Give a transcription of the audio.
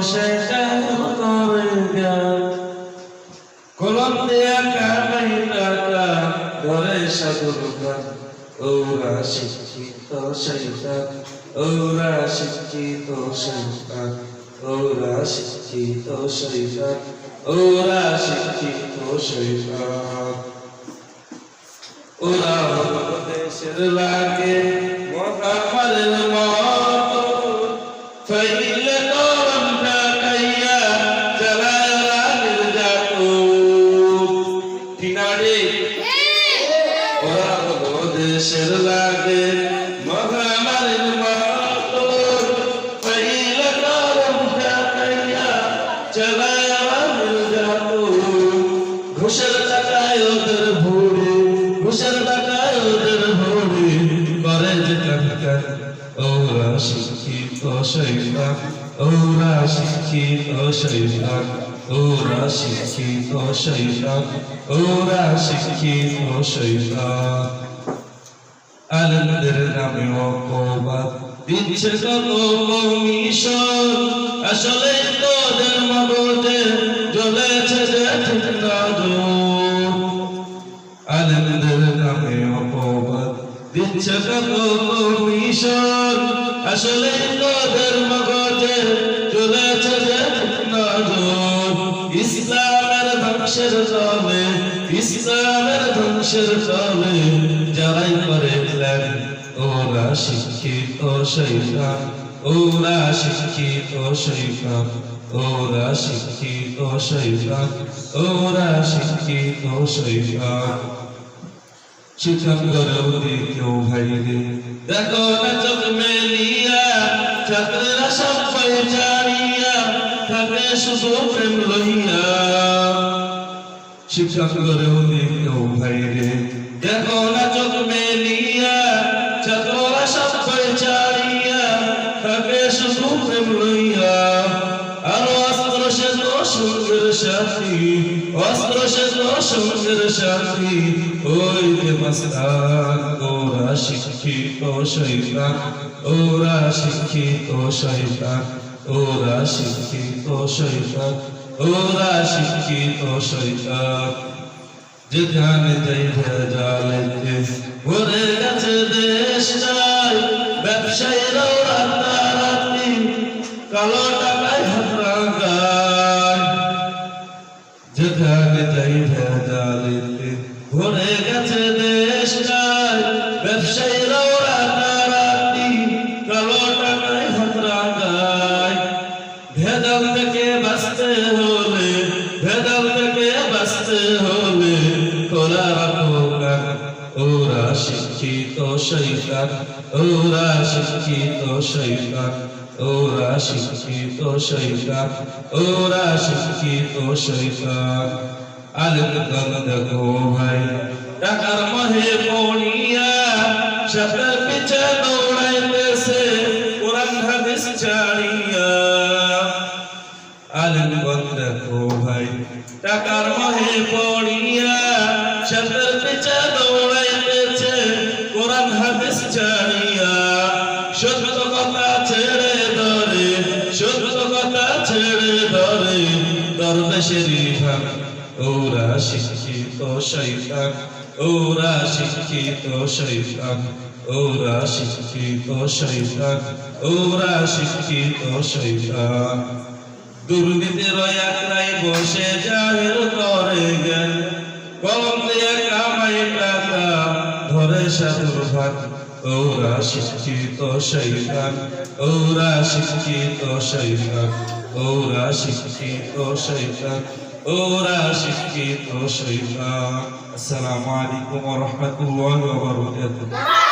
বসে করে জ্ঞান কলম দিয়া কামাই টাকা ঘরে সাধুর গান ওরা শিক্ষিত শৈতান ওরা শিক্ষিত শৈতান ওরা শিক্ষিত শৈতান ওরা শিক্ষিত শৈতান ওরা দেশের লাগে মহামারীর মতো ফাইলে করম ঢাকাইয়া জ্বালায় রাগের জাতুর কিনারে ওরা দেশের লাগে মহামারীর মতো ফাইলে করম ঢাকাইয়া জ্বালায় রাগের জাতুর ঘুষের টাকায় ওদের ভুড়ি ঘুষের টাকায় ওদের ভুড়ি করে যে কান ওরা শিক্ষিত শৈতান ওরা শিক্ষিত শৈতান ওরা শিক্ষিত শৈতান ওরা শিক্ষিত শৈতান আলেমদের নামে অপবাদ দিচ্ছে কত কমিশন আসলে তোদের মগজে জ্বলেছে যে ঠিক নজর আলেমদের নামে অপবাদ দিচ্ছে কত কমিশন আসলে তোদের মগজে জ্বলেছে যে ঠিক নজর ইসলামের ধ্বংসের চলে ইসলামের ধ্বংসের চলে যারাই করে প্ল্যান ওরা শিক্ষিত শৈতান ওরা শিক্ষিত শৈতান ওরা শিক্ষিত শৈতান ওরা শিক্ষিত শৈতান শিক্ষা করে কেউ ভাইরে দেখো না চোখ মেলিয়া ছাত্ররা সবাই জানিয়া থাকে শুধু প্রেম লইয়া শিক্ষা করে কেউ ভাইরে দেখো না চোখ মেলিয়া ছাত্ররা সবাই জানিয়া থাকে শুধু প্রেম লইয়া আরো অস্ত্র সে তো সঙ্গের সাথী অস্ত্র সে তো সঙ্গের সাথী ওই যে মাস্তান ওরা শিক্ষিত শৈতান ওরা শিক্ষিত শৈতান ওরা শিক্ষিত শৈতান ওরা শিক্ষিত শৈতান যেখানে যাই ভেজালেতে ভরে গেছে দেশটাই ব্যবসায়ীরা রাতারাতি কালো টাকায় হাত রাখায় যেখানে যাই ভেজালেতে ভরে গেছে দেশটাই ব্যবসায়ীরা রাতারাতি কালো টাকায় হাত রাখায় ভেজাল থেকে বাঁচতে হলে ভেজাল থেকে বাঁচতে হলে খোলা রাখো কান ওরা শিক্ষিত শৈতান ওরা শিক্ষিত শৈতান ওরা শিক্ষিত শৈতান ওরা শিক্ষিত শৈতান আলেম কান দেখো ভাই টাকার মহে পড়িয়া সাপের পিছে দৌড়াইতেছে কোরআন হাদিস ছাড়িয়া আলেম কান দেখো ভাই টাকার মহে পড়িয়া সাপের পিছে দৌড়াইতেছে কোরআন হাদিস ছাড়িয়া সত্য কথা ছেড়ে ধরে সত্য কথা ছেড়ে ধরে দরবেশেরই ভাগ ওরা শিক্ষিত শৈতান ওরা শিক্ষিত শৈতান ওরা শিক্ষিত শৈতান ওরা শিক্ষিত শৈতান দুর্নীতির একলাই বসে জাহির করে জ্ঞান কলম দিয়ে কামাই টাকা ধরে সাধুর ভাগ ওরা শিক্ষিত শৈতান ওরা শিক্ষিত শৈতান ওরা শিক্ষিত শৈতান ওরা শিক্ষিত শৈতান। আসসালামু আলাইকুম ওয়া রাহমাতুল্লাহি ওয়া বারাকাতুহু।